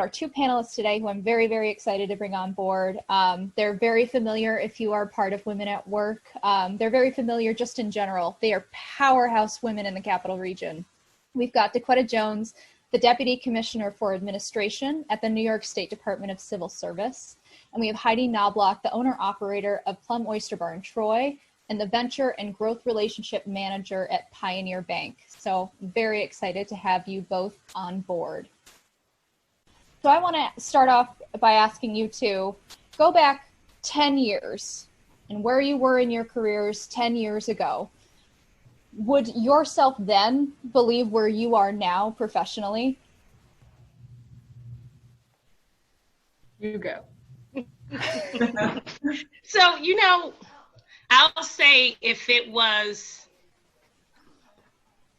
our two panelists today who I'm very, very excited to bring on board. They're very familiar if you are part of Women at Work. They're very familiar just in general. They are powerhouse women in the Capital Region. We've got Daquetta Jones, the Deputy Commissioner for Administration at the New York State Department of Civil Service. And we have Heidi Knoblauch, the owner-operator of Plum Oyster Bar in Troy, and the Venture and Growth Relationship Manager at Pioneer Bank. So very excited to have you both on board. So I want to start off by asking you to go back 10 years and where you were in your careers 10 years ago. Would yourself then believe where you are now professionally? You go. So, I'll say if it was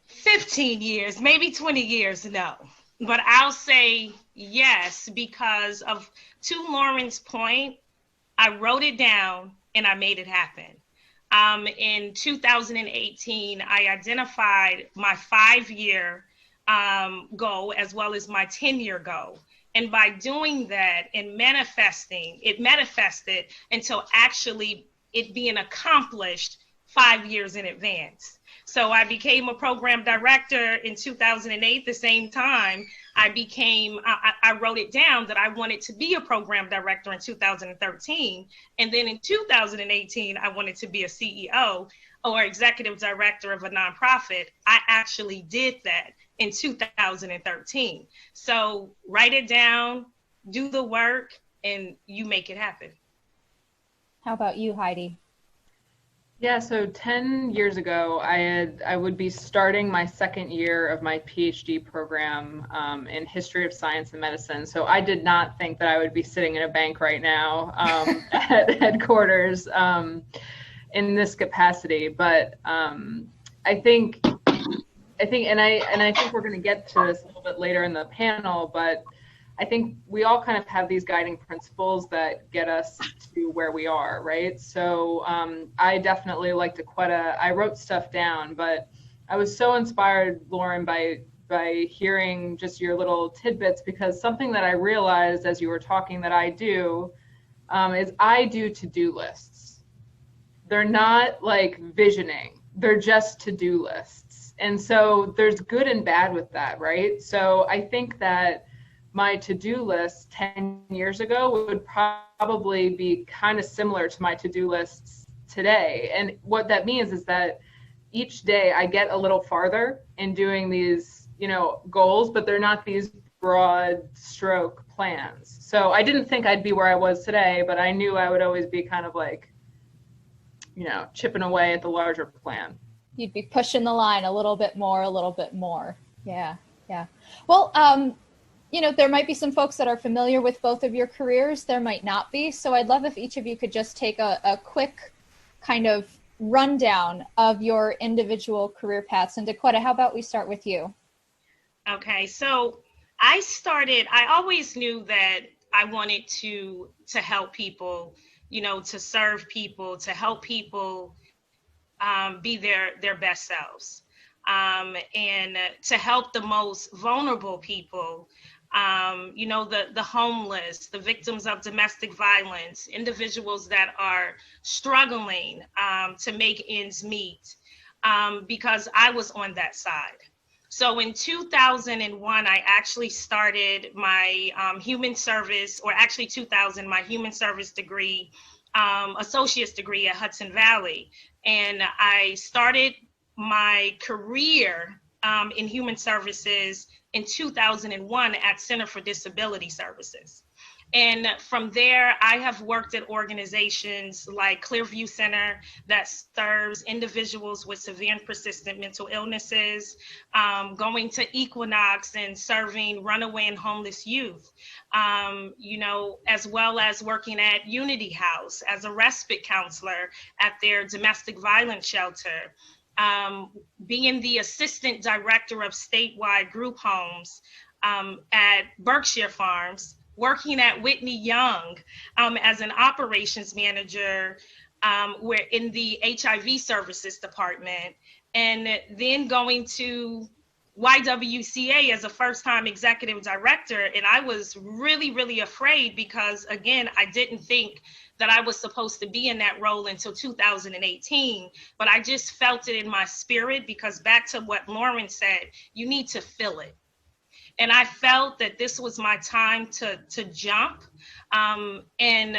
15 years, maybe 20 years, no. But I'll say yes, because to Lauren's point, I wrote it down and I made it happen. In 2018, I identified my 5-year goal as well as my 10-year goal. And by doing that and manifesting, it manifested until actually it being accomplished 5 years in advance. So I became a program director in 2008. The same time I wrote it down that I wanted to be a program director in 2013. And then in 2018, I wanted to be a CEO or executive director of a nonprofit. I actually did that in 2013. So write it down, do the work, and you make it happen. How about you, Heidi? Yeah, so 10 years ago, I would be starting my second year of my PhD program in history of science and medicine. So I did not think that I would be sitting in a bank right now at headquarters in this capacity. But I think we're going to get to this a little bit later in the panel, but I think we all kind of have these guiding principles that get us to where we are, right? So I definitely, like Daquetta, I wrote stuff down, but I was so inspired, Lauren, by hearing just your little tidbits, because something that I realized as you were talking that I do is I do to-do lists. They're not like visioning, they're just to-do lists. And so there's good and bad with that, right? So I think that my to-do list 10 years ago would probably be kind of similar to my to-do lists today. And what that means is that each day I get a little farther in doing these, goals, but they're not these broad stroke plans. So I didn't think I'd be where I was today, but I knew I would always be kind of like, chipping away at the larger plan. You'd be pushing the line a little bit more. Yeah. Well, there might be some folks that are familiar with both of your careers. There might not be. So I'd love if each of you could just take a quick kind of rundown of your individual career paths. And Daquetta, how about we start with you? Okay, so I always knew that I wanted to help people, to serve people, to help people be their best selves, and to help the most vulnerable people. The homeless, the victims of domestic violence, individuals that are struggling to make ends meet, because I was on that side. So in 2001, I actually started my human service, or actually 2000, my human service degree, associate's degree at Hudson Valley. And I started my career in human services in 2001 at Center for Disability Services. And from there, I have worked at organizations like Clearview Center that serves individuals with severe and persistent mental illnesses, going to Equinox and serving runaway and homeless youth, as well as working at Unity House as a respite counselor at their domestic violence shelter. Being the assistant director of statewide group homes at Berkshire Farms, working at Whitney Young as an operations manager, we're in the HIV services department, and then going to YWCA as a first-time executive director, and I was really, really afraid because, again, I didn't think that I was supposed to be in that role until 2018, but I just felt it in my spirit because, back to what Lauren said, you need to feel it. And I felt that this was my time to jump, and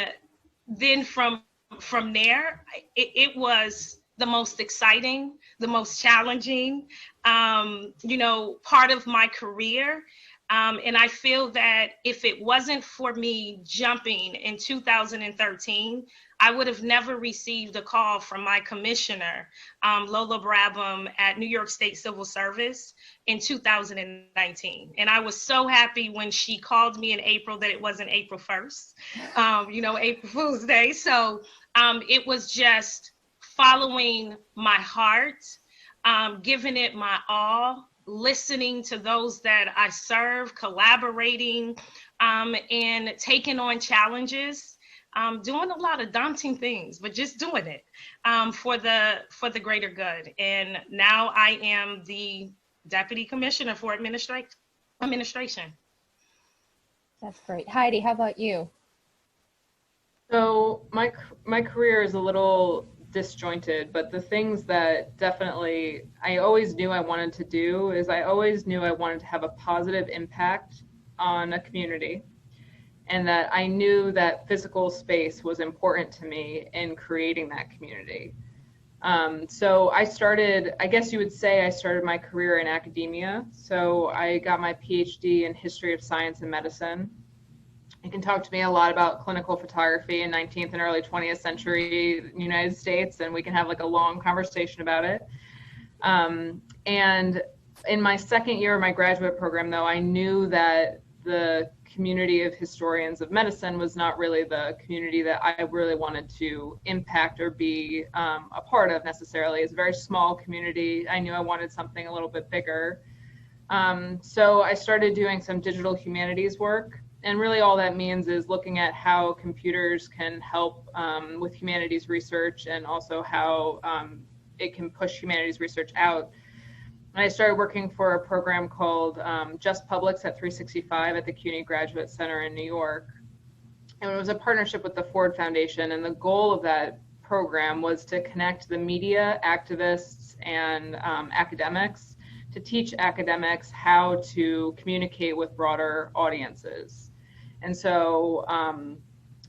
then from there, it was the most exciting, the most challenging, part of my career. And I feel that if it wasn't for me jumping in 2013, I would have never received a call from my commissioner, Lola Brabham at New York State Civil Service in 2019. And I was so happy when she called me in April that it wasn't April 1st, April Fool's Day. So it was just following my heart, giving it my all, listening to those that I serve, collaborating, and taking on challenges, doing a lot of daunting things, but just doing it for the greater good. And now I am the Deputy Commissioner for Administration. That's great. Heidi, how about you? So my career is a little disjointed, but the things that definitely I always knew I wanted to do is I always knew I wanted to have a positive impact on a community, and that I knew that physical space was important to me in creating that community. So I guess you would say I started my career in academia. So I got my PhD in history of science and medicine. You can talk to me a lot about clinical photography in 19th and early 20th century United States, and we can have like a long conversation about it. And in my second year of my graduate program, though, I knew that the community of historians of medicine was not really the community that I really wanted to impact or be a part of necessarily. It's a very small community. I knew I wanted something a little bit bigger. So I started doing some digital humanities work. And really all that means is looking at how computers can help with humanities research, and also how it can push humanities research out. And I started working for a program called Just Publics at 365 at the CUNY Graduate Center in New York. And it was a partnership with the Ford Foundation. And the goal of that program was to connect the media, activists, and academics to teach academics how to communicate with broader audiences. And so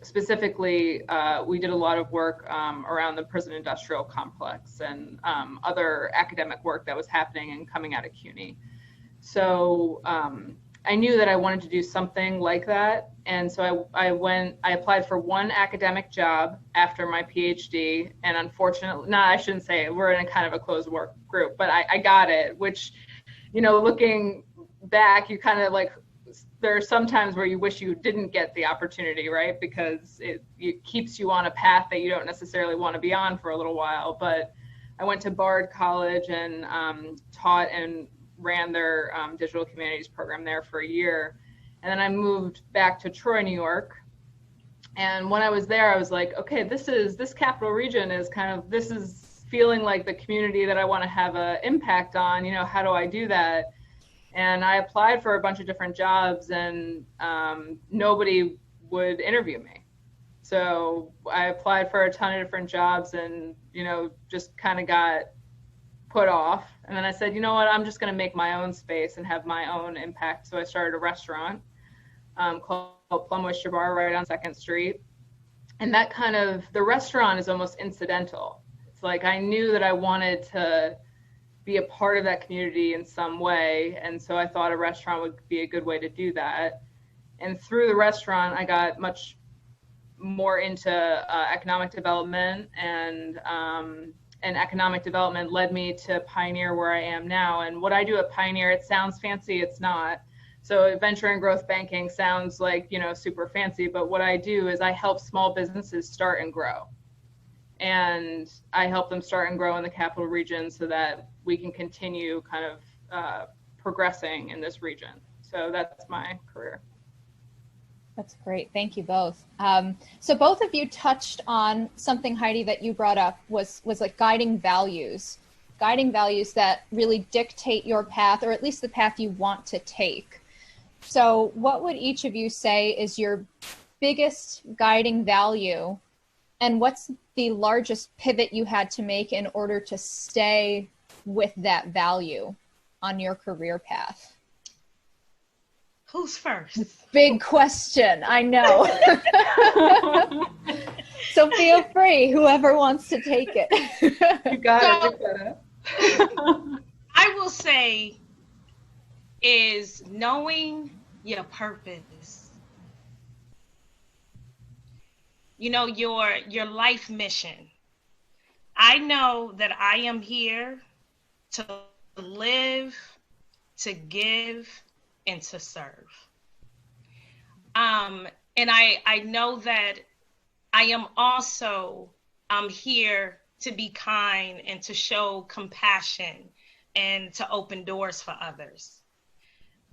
specifically, we did a lot of work around the prison industrial complex and other academic work that was happening and coming out of CUNY. So I knew that I wanted to do something like that. And so I applied for one academic job after my PhD. And unfortunately, I shouldn't say, we're in a kind of a closed work group, but I got it, which, looking back, you kind of like, there are some times where you wish you didn't get the opportunity, right? Because it keeps you on a path that you don't necessarily want to be on for a little while. But I went to Bard College and taught and ran their digital humanities program there for a year. And then I moved back to Troy, New York. And when I was there, I was like, okay, this capital region is this is feeling like the community that I want to have an impact on. How do I do that? And I applied for a bunch of different jobs, and nobody would interview me. So I applied for a ton of different jobs and, just kind of got put off. And then I said, you know what, I'm just going to make my own space and have my own impact. So I started a restaurant called Plum Oyster Bar right on 2nd Street. And that the restaurant is almost incidental. It's like I knew that I wanted to be a part of that community in some way. And so I thought a restaurant would be a good way to do that. And through the restaurant, I got much more into economic development, and economic development led me to Pioneer, where I am now. And what I do at Pioneer, it sounds fancy, it's not. So venture and growth banking sounds like, super fancy, but what I do is I help small businesses start and grow. And I help them start and grow in the capital region so that we can continue progressing in this region. So that's my career. That's great. Thank you both. So both of you touched on something, Heidi, that you brought up was like guiding values guiding values that really dictate your path, or at least the path you want to take. So what would each of you say is your biggest guiding value, and what's the largest pivot you had to make in order to stay with that value on your career path? Who's first? Big question, I know. So feel free, whoever wants to take it. You got it, Daquetta. I will say is knowing your purpose. You know, your life mission. I know that I am here to live, to give, and to serve. And I know that I am also here to be kind and to show compassion and to open doors for others.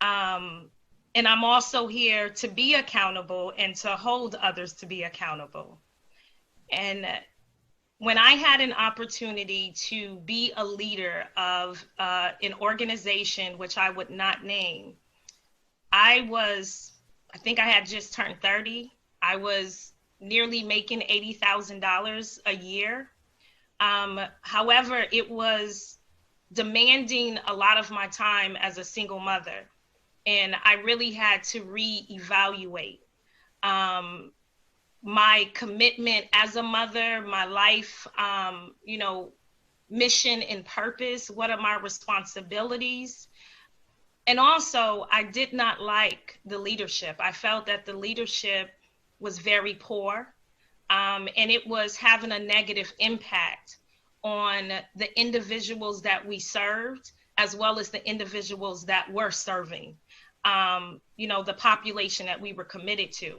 And I'm also here to be accountable and to hold others to be accountable. And when I had an opportunity to be a leader of an organization, which I would not name, I think I had just turned 30. I was nearly making $80,000 a year. However, it was demanding a lot of my time as a single mother. And I really had to reevaluate my commitment as a mother, my life, mission and purpose. What are my responsibilities? And also, I did not like the leadership. I felt that the leadership was very poor, and it was having a negative impact on the individuals that we served, as well as the individuals that were serving, the population that we were committed to.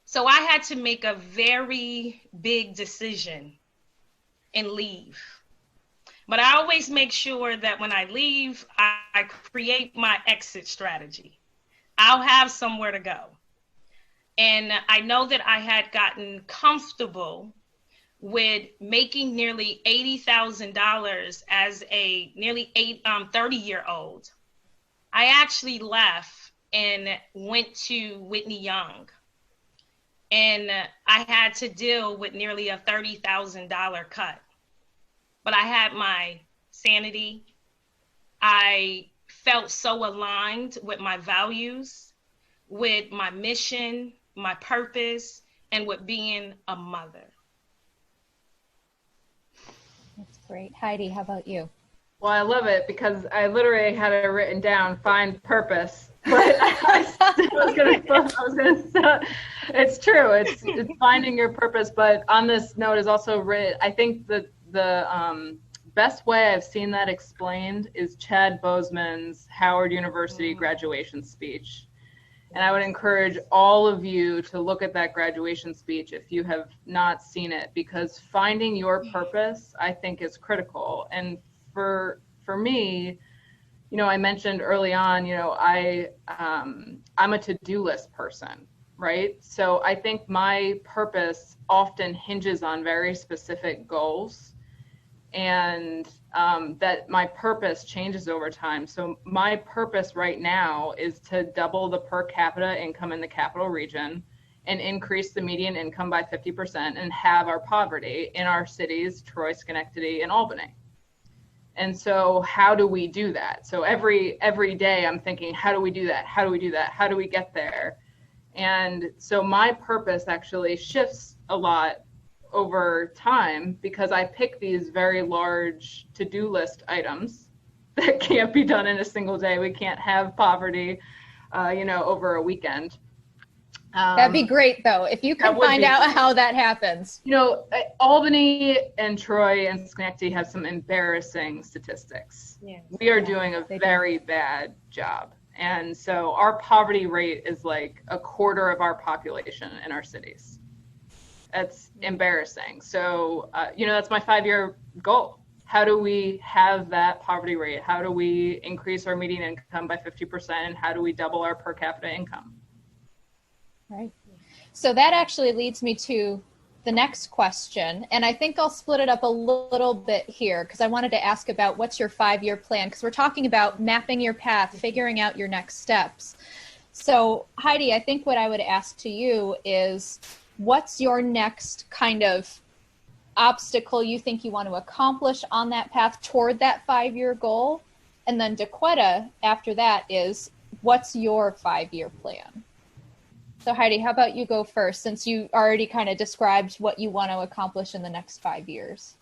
So I had to make a very big decision and leave. But I always make sure that when I leave, I create my exit strategy. I'll have somewhere to go. And I know that I had gotten comfortable with making nearly $80,000 as a nearly 30-year-old. I actually left and went to Whitney Young. And I had to deal with nearly a $30,000 cut. But I had my sanity. I felt so aligned with my values, with my mission, my purpose, and with being a mother. That's great. Heidi, how about you? Well, I love it because I literally had it written down, find purpose. But I was gonna say, it's true. It's finding your purpose. But on this note is also written, I think that the best way I've seen that explained is Chad Boseman's Howard University graduation speech. And I would encourage all of you to look at that graduation speech if you have not seen it, because finding your purpose, I think, is critical. And for me, I mentioned early on, I'm a to-do list person, right? So I think my purpose often hinges on very specific goals, and that my purpose changes over time. So my purpose right now is to double the per capita income in the capital region and increase the median income by 50% and have our poverty in our cities, Troy, Schenectady, and Albany. And so how do we do that? So every day I'm thinking, how do we do that? How do we do that? How do we get there? And so my purpose actually shifts a lot over time because I pick these very large to-do list items that can't be done in a single day. We can't have poverty, over a weekend. That'd be great, though, if you can find out how that happens. Albany and Troy and Schenectady have some embarrassing statistics. Yes. We are doing a very bad job. And so our poverty rate is like a quarter of our population in our cities. That's embarrassing. So, that's my 5-year goal. How do we have that poverty rate? How do we increase our median income by 50%? And how do we double our per capita income? Right. So that actually leads me to the next question, and I think I'll split it up a little bit here because I wanted to ask about what's your 5-year plan, because we're talking about mapping your path, figuring out your next steps. So Heidi, I think what I would ask to you is, what's your next kind of obstacle you think you want to accomplish on that path toward that 5-year goal? And then Daquetta, after that, is what's your 5-year plan? So Heidi, how about you go first, since you already kind of described what you want to accomplish in the next 5 years?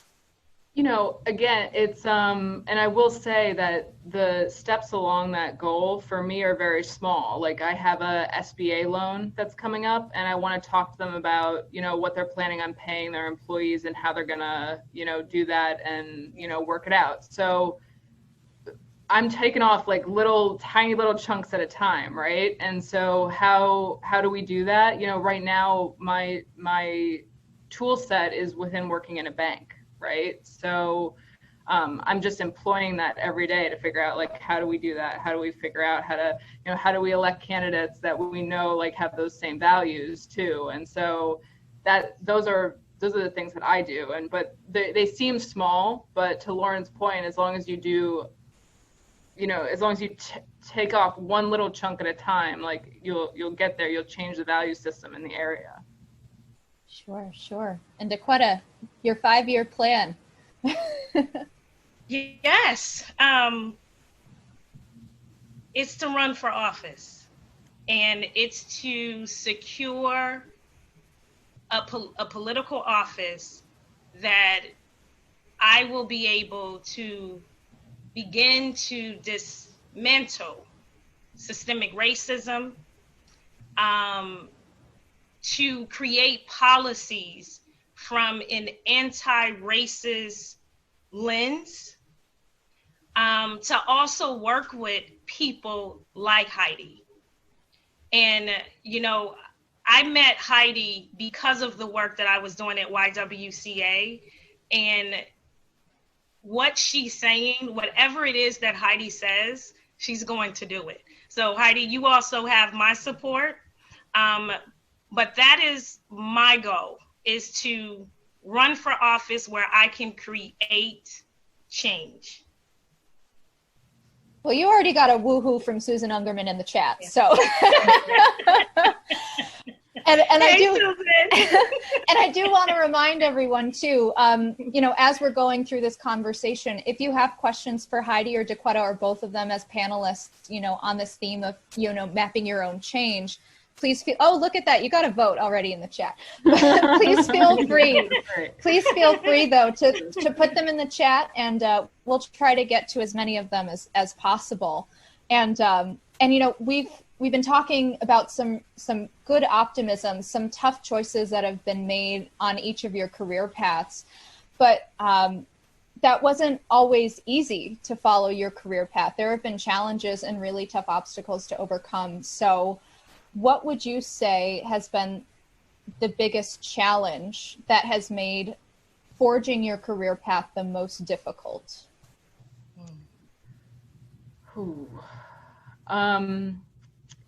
You know, again, it's, and I will say that the steps along that goal for me are very small. Like, I have a SBA loan that's coming up, and I want to talk to them about, you know, what they're planning on paying their employees and how they're gonna, you know, do that and, you know, work it out. So I'm taking off like tiny little chunks at a time, right? And so how do we do that? You know, right now my tool set is within working in a bank, right? So I'm just employing that every day to figure out, like, how do we do that? How do we figure out how to, you know, how do we elect candidates that we know like have those same values too? And so those are the things that I do. But they seem small, but to Lauren's point, as long as you do, you know, as long as you take off one little chunk at a time, like you'll get there. You'll change the value system in the area. Sure. And Daquetta, your 5-year plan. Yes. It's to run for office, and it's to secure a political office that I will be able to begin to dismantle systemic racism, to create policies from an anti-racist lens, to also work with people like Heidi. And, you know, I met Heidi because of the work that I was doing at YWCA, and what she's saying, whatever it is that Heidi says, she's going to do it. So Heidi, you also have my support. But that is my goal, is to run for office where I can create change. Well, you already got a woohoo from Susan Ungerman in the chat, yeah. So. And I do, and I do want to remind everyone too, you know, as we're going through this conversation, if you have questions for Heidi or Daquetta or both of them as panelists, you know, on this theme of, you know, mapping your own change, please feel, oh, look at that, you got a vote already in the chat. Please feel free though to put them in the chat, and we'll try to get to as many of them as possible. And you know, we've been talking about some good optimism, some tough choices that have been made on each of your career paths, but that wasn't always easy to follow your career path. There have been challenges and really tough obstacles to overcome. So what would you say has been the biggest challenge that has made forging your career path the most difficult?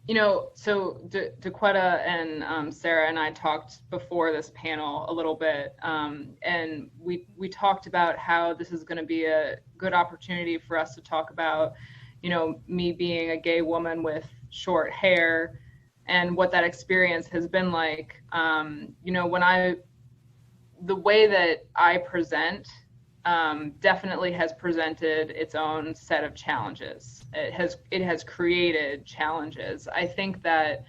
You know, so Daquetta and Sarah and I talked before this panel a little bit, and we talked about how this is going to be a good opportunity for us to talk about, you know, me being a gay woman with short hair and what that experience has been like. You know, the way that I present definitely has presented its own set of challenges. It has created challenges. I think that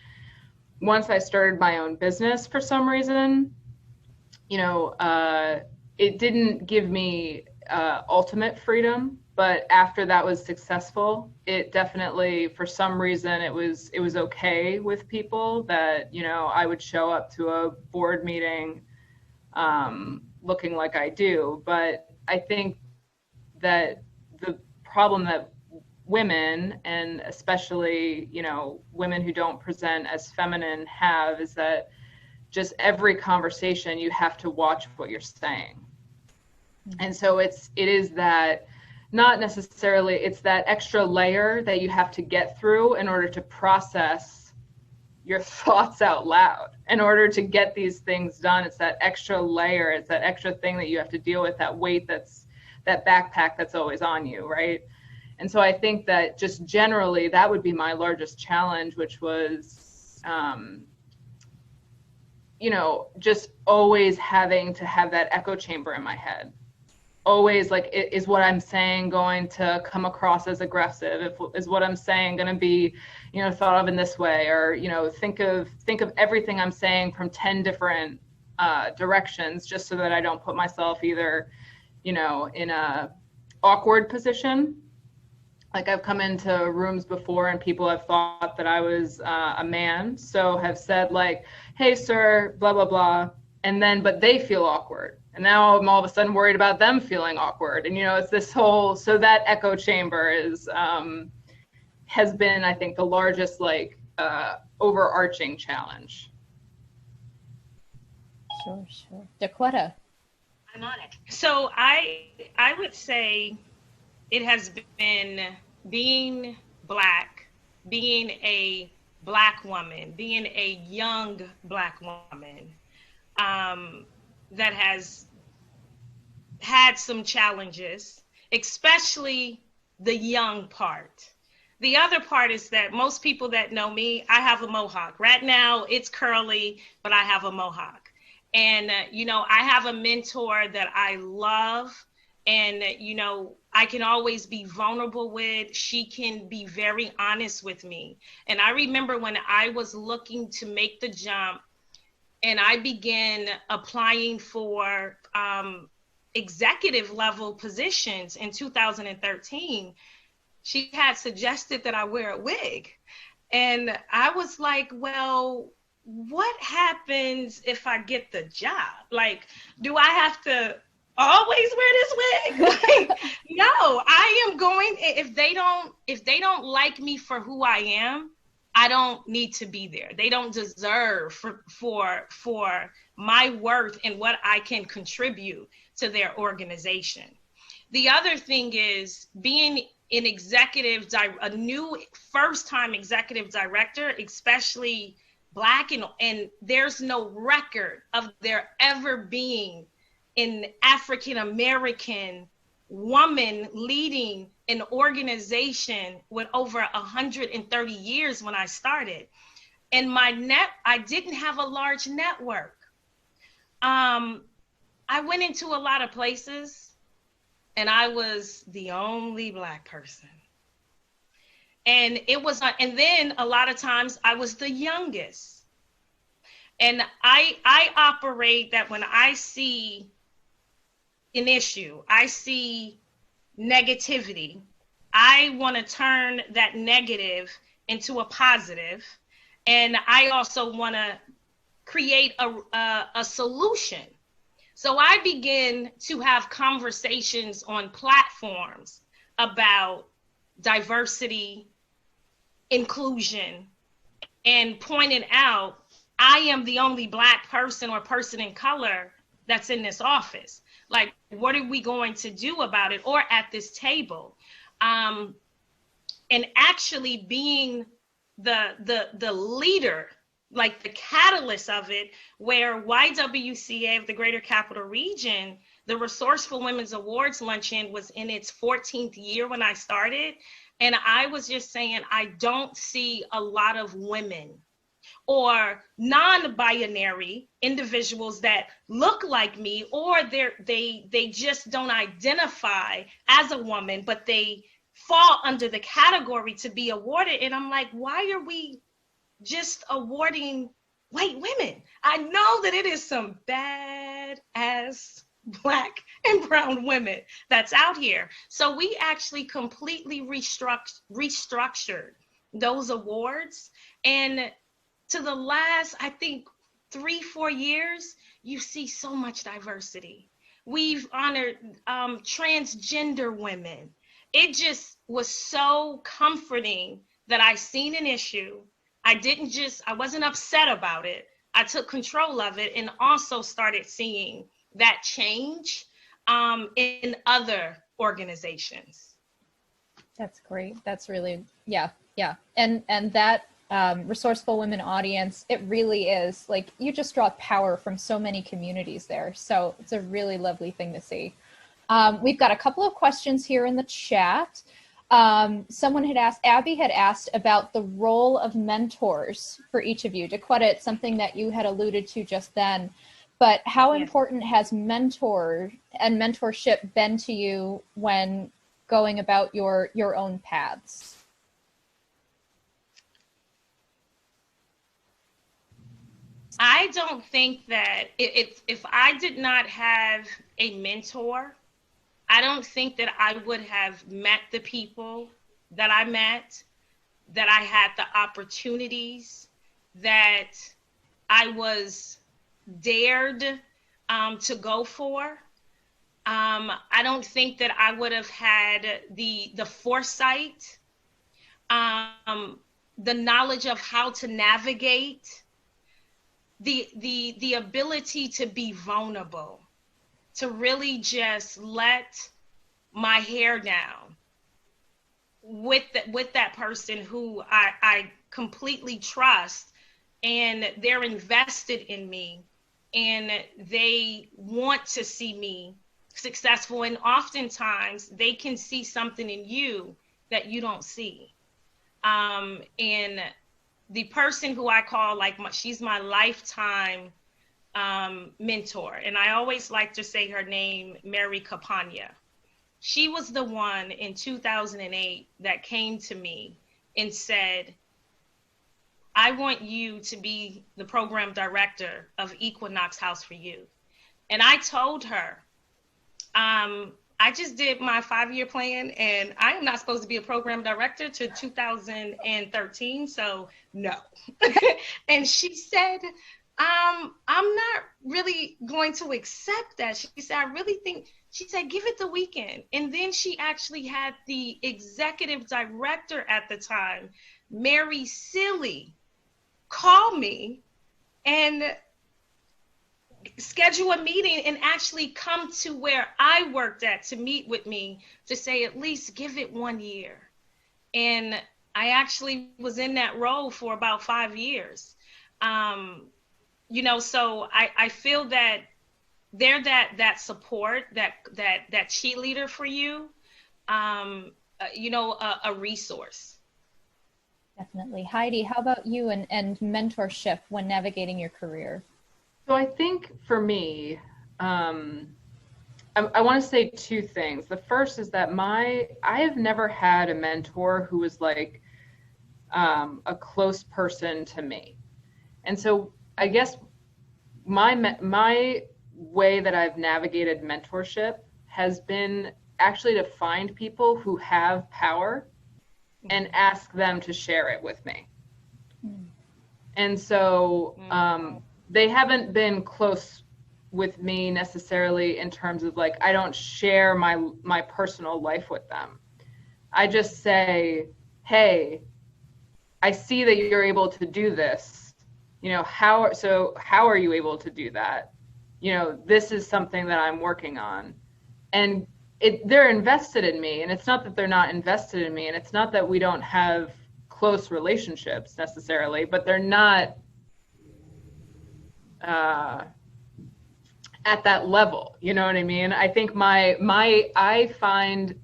once I started my own business, for some reason, you know, it didn't give me ultimate freedom, but after that was successful, it definitely, for some reason, it was okay with people that, you know, I would show up to a board meeting looking like I do. But I think that the problem that women, and especially, you know, women who don't present as feminine have, is that just every conversation you have to watch what you're saying. And so it is that, not necessarily, it's that extra layer that you have to get through in order to process your thoughts out loud. in order to get these things done. It's that extra layer, it's that extra thing that you have to deal with, that weight, that backpack that's always on you, right? And so I think that just generally that would be my largest challenge, which was, you know, just always having to have that echo chamber in my head. Always like, is what I'm saying going to come across as aggressive? Is what I'm saying going to be, you know, thought of in this way? Or, you know, think of everything I'm saying from 10 different directions, just so that I don't put myself either, you know, in a awkward position. Like I've come into rooms before and people have thought that I was a man, so have said like, hey sir, blah, blah, blah. And then, but they feel awkward. And now I'm all of a sudden worried about them feeling awkward. And, you know, it's this whole, so that echo chamber is, has been, I think, the largest like overarching challenge. Sure. Daquetta. I'm on it. So I would say it has been being Black, being a Black woman, being a young Black woman, that has had some challenges, especially the young part. The other part is that most people that know me, I have a mohawk. Right now it's curly, but I have a mohawk. And, you know, I have a mentor that I love, and, you know, I can always be vulnerable with. She can be very honest with me. And I remember when I was looking to make the jump and I began applying for executive level positions in 2013, she had suggested that I wear a wig. And I was like, well, what happens if I get the job? Like, do I have to always wear this wig? Like, no, I am going, if they don't like me for who I am, I don't need to be there. They don't deserve for my worth and what I can contribute to their organization. The other thing is being an a new first-time executive director, especially Black, and there's no record of there ever being an African-American woman leading an organization with over 130 years when I started. And I didn't have a large network. I went into a lot of places and I was the only Black person. And and then a lot of times I was the youngest. And I operate that when I see an issue, I see negativity, I want to turn that negative into a positive. And I also want to create a solution. So I begin to have conversations on platforms about diversity, inclusion, and pointing out I am the only Black person or person in color that's in this office. Like, what are we going to do about it, or at this table? And actually being the leader, like the catalyst of it, where YWCA of the Greater Capital Region, the Resourceful Women's Awards Luncheon was in its 14th year when I started. And I was just saying, I don't see a lot of women or non-binary individuals that look like me, or they just don't identify as a woman, but they fall under the category to be awarded. And I'm like, why are we just awarding white women? I know that it is some bad ass Black and brown women that's out here. So we actually completely restructured those awards. And to the last, I think 3-4 years, you see so much diversity. We've honored transgender women. It just was so comforting that I seen an issue. I wasn't upset about it. I took control of it and also started seeing that change in other organizations. That's great. That's really, yeah. And that resourceful women audience. It really is like you just draw power from so many communities there. So it's a really lovely thing to see. We've got a couple of questions here in the chat. Someone had asked, Abby had asked about the role of mentors for each of you. Daquetta, it's something that you had alluded to just then, but how important has mentor and mentorship been to you when going about your own paths? I don't think that if I did not have a mentor, I don't think that I would have met the people that I met, that I had the opportunities that I was dared to go for. I don't think that I would have had the foresight, the knowledge of how to navigate, the ability to be vulnerable, to really just let my hair down with that person who I completely trust, and they're invested in me and they want to see me successful. And oftentimes they can see something in you that you don't see. And the person who I call she's my lifetime mentor. And I always like to say her name, Mary Capania. She was the one in 2008 that came to me and said, I want you to be the program director of Equinox House for Youth. And I told her, I just did my 5-year plan and I am not supposed to be a program director to 2013. So no. And she said, I'm not really going to accept that. She said, I really think, she said, give it the weekend. And then she actually had the executive director at the time, Mary Silly, call me and schedule a meeting and actually come to where I worked at to meet with me to say, at least give it 1 year. And I actually was in that role for about 5 years. So I feel that they're that support, that cheerleader for you, a resource. Definitely. Heidi, how about you and mentorship when navigating your career? So I think for me, I want to say two things. The first is that I have never had a mentor who was like a close person to me. And so I guess my way that I've navigated mentorship has been actually to find people who have power and ask them to share it with me. And so they haven't been close with me necessarily in terms of like, I don't share my personal life with them. I just say, hey, I see that you're able to do this. How are you able to do that? This is something that I'm working on. And they're invested in me. And it's not that they're not invested in me. And it's not that we don't have close relationships necessarily, but they're not at that level. You know what I mean? I think I find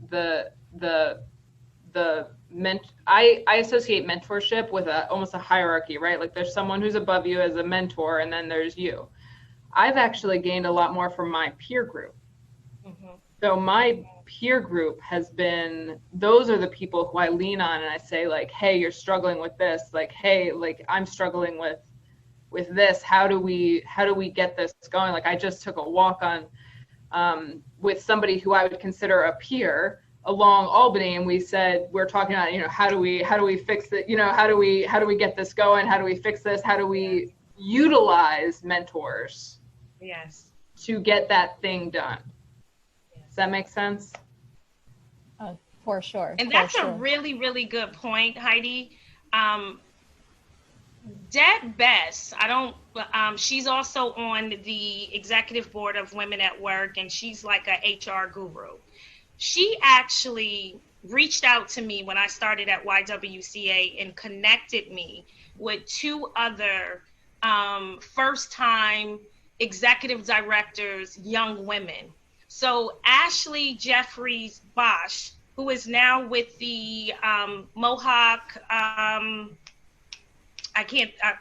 I associate mentorship with almost a hierarchy, right? Like there's someone who's above you as a mentor, and then there's you. I've actually gained a lot more from my peer group. Mm-hmm. So my peer group those are the people who I lean on and I say like, hey, you're struggling with this. Like, hey, like I'm struggling with this. How do we get this going? Like I just took a walk on with somebody who I would consider a peer along Albany, and we're talking about, how do we fix it? How do we get this going? How do we fix this? How do we utilize mentors? Yes. To get that thing done. Yes. Does that make sense? Oh, for sure. And that's a really, really good point, Heidi. Deb Bess, she's also on the executive board of Women at Work, and she's like a HR guru. She actually reached out to me when I started at YWCA and connected me with two other first-time executive directors, young women. So Ashley Jeffries Bosch, who is now with the Mohawk,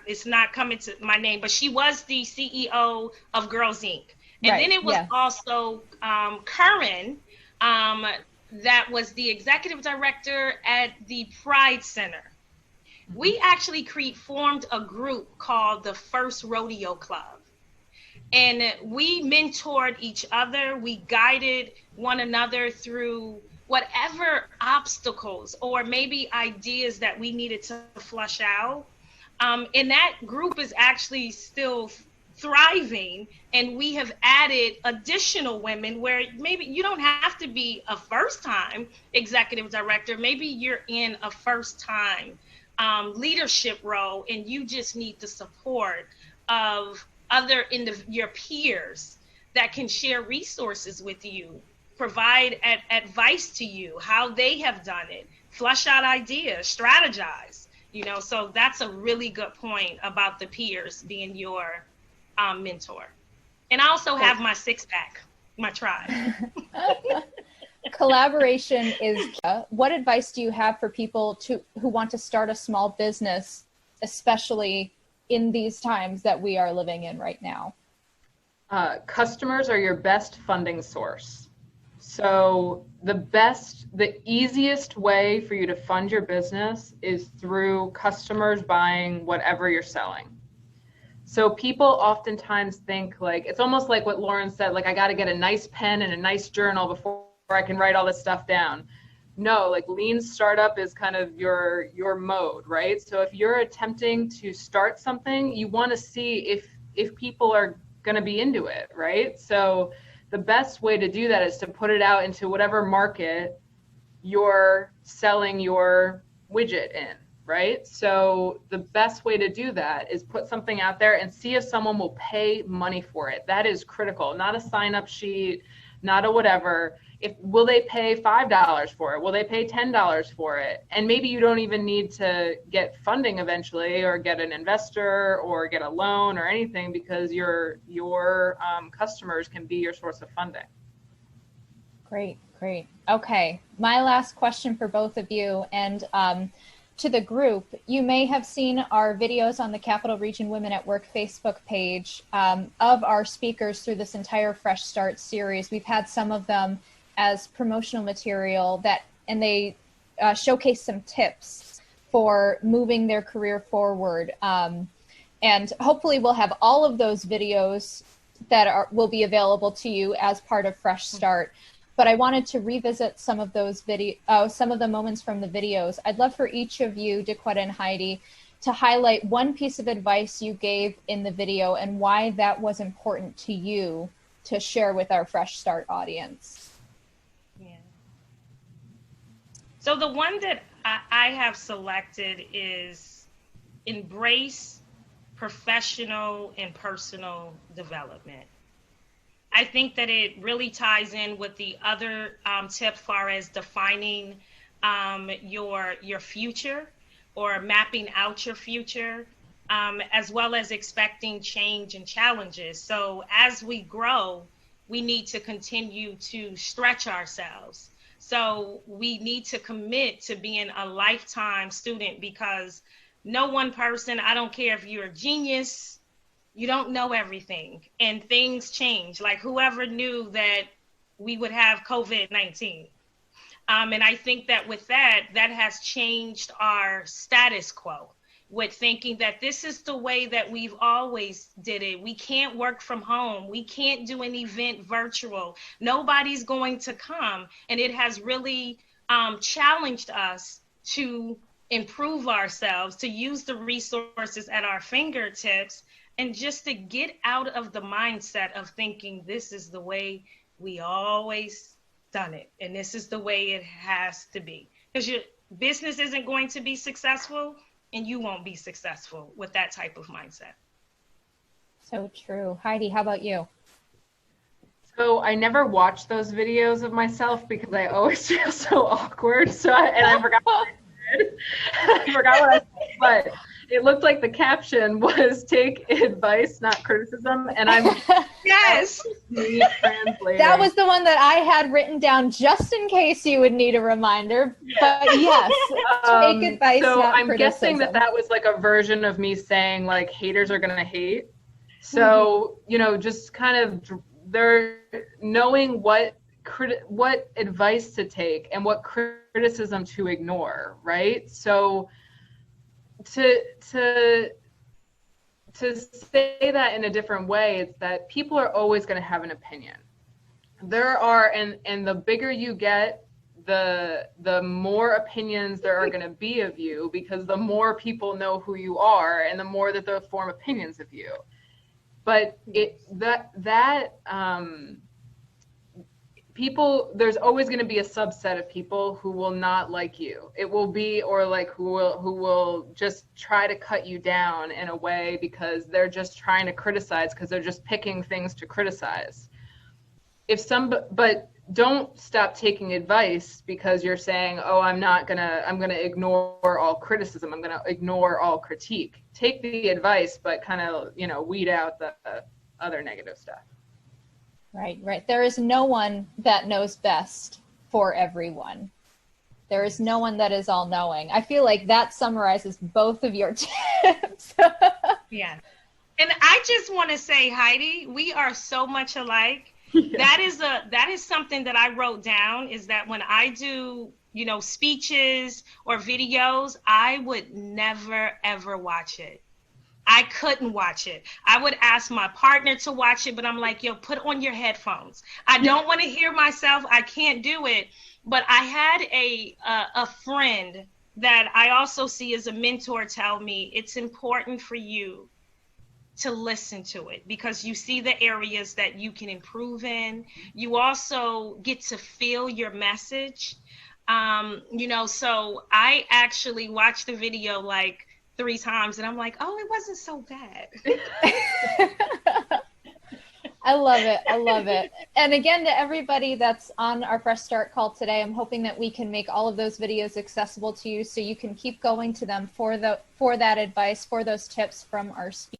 it's not coming to my name, but she was the CEO of Girls Inc. And then it was also Curran, that was the executive director at the Pride Center. We actually formed a group called the First Rodeo Club. And we mentored each other. We guided one another through whatever obstacles or maybe ideas that we needed to flush out. And that group is actually still thriving, and we have added additional women where maybe you don't have to be a first-time executive director. Maybe you're in a first-time leadership role, and you just need the support of your peers that can share resources with you, provide advice to you, how they have done it, flush out ideas, strategize. So that's a really good point about the peers being your mentor. And I also have my six-pack, my tribe. Collaboration is, what advice do you have for people who want to start a small business, especially in these times that we are living in right now? Customers are your best funding source. So the easiest way for you to fund your business is through customers buying whatever you're selling. So people oftentimes think, like, it's almost like what Lauren said, like, I got to get a nice pen and a nice journal before I can write all this stuff down. No, like, lean startup is kind of your mode, right? So if you're attempting to start something, you want to see if people are going to be into it, right? So the best way to do that is to put it out into whatever market you're selling your widget in, right? So the best way to do that is put something out there and see if someone will pay money for it. That is critical. Not a sign-up sheet, not a whatever. Will they pay $5 for it? Will they pay $10 for it? And maybe you don't even need to get funding eventually, or get an investor, or get a loan or anything, because your customers can be your source of funding. Great. Okay, my last question for both of you, and to the group, you may have seen our videos on the Capital Region Women at Work Facebook page of our speakers through this entire Fresh Start series. We've had some of them as promotional material and they showcase some tips for moving their career forward. And hopefully we'll have all of those videos that will be available to you as part of Fresh Start. But I wanted to revisit some of those some of the moments from the videos. I'd love for each of you, Daquetta and Heidi, to highlight one piece of advice you gave in the video and why that was important to you to share with our Fresh Start audience. Yeah. So the one that I have selected is embrace professional and personal development. I think that it really ties in with the other tip far as defining your future, or mapping out your future, as well as expecting change and challenges. So as we grow, we need to continue to stretch ourselves. So we need to commit to being a lifetime student, because no one person, I don't care if you're a genius, you don't know everything, and things change. Like, whoever knew that we would have COVID-19? And I think that with that has changed our status quo, with thinking that this is the way that we've always did it. We can't work from home. We can't do an event virtual. Nobody's going to come. And it has really challenged us to improve ourselves, to use the resources at our fingertips, and just to get out of the mindset of thinking this is the way we always done it, and this is the way it has to be. Because your business isn't going to be successful, and you won't be successful with that type of mindset. So true. Heidi, how about you? I never watch those videos of myself because I always feel so awkward. So I forgot what I did. I forgot what I said, but it looked like the caption was "Take advice, not criticism," and I'm Yes. me translating. That was the one that I had written down just in case you would need a reminder. But yes, take advice, so not I'm criticism. guessing that was like a version of me saying like haters are gonna hate. So just kind of they're knowing what advice to take and what criticism to ignore, right? So to say that in a different way, it's that people are always going to have an opinion. There are, and the bigger you get, the more opinions there are going to be of you, because the more people know who you are and the more that they'll form opinions of you. But people, there's always going to be a subset of people who will not like you. It will be, or like who will just try to cut you down in a way because they're just trying to criticize, because they're just picking things to criticize. But don't stop taking advice because you're saying, oh, I'm gonna ignore all criticism. I'm gonna ignore all critique. Take the advice, but kind of, weed out the other negative stuff. Right. There is no one that knows best for everyone. There is no one that is all-knowing. I feel like that summarizes both of your tips. Yeah. And I just want to say, Heidi, we are so much alike. Yeah. That is something that I wrote down, is that when I do, speeches or videos, I would never, ever watch it. I couldn't watch it. I would ask my partner to watch it, but I'm like, yo, put on your headphones. I don't want to hear myself. I can't do it. But I had a friend that I also see as a mentor tell me, it's important for you to listen to it because you see the areas that you can improve in. You also get to feel your message. So I actually watched the video like 3 times and I'm like, oh, it wasn't so bad. I love it. And again, to everybody that's on our Fresh Start call today, I'm hoping that we can make all of those videos accessible to you so you can keep going to them for that advice, for those tips from our speakers.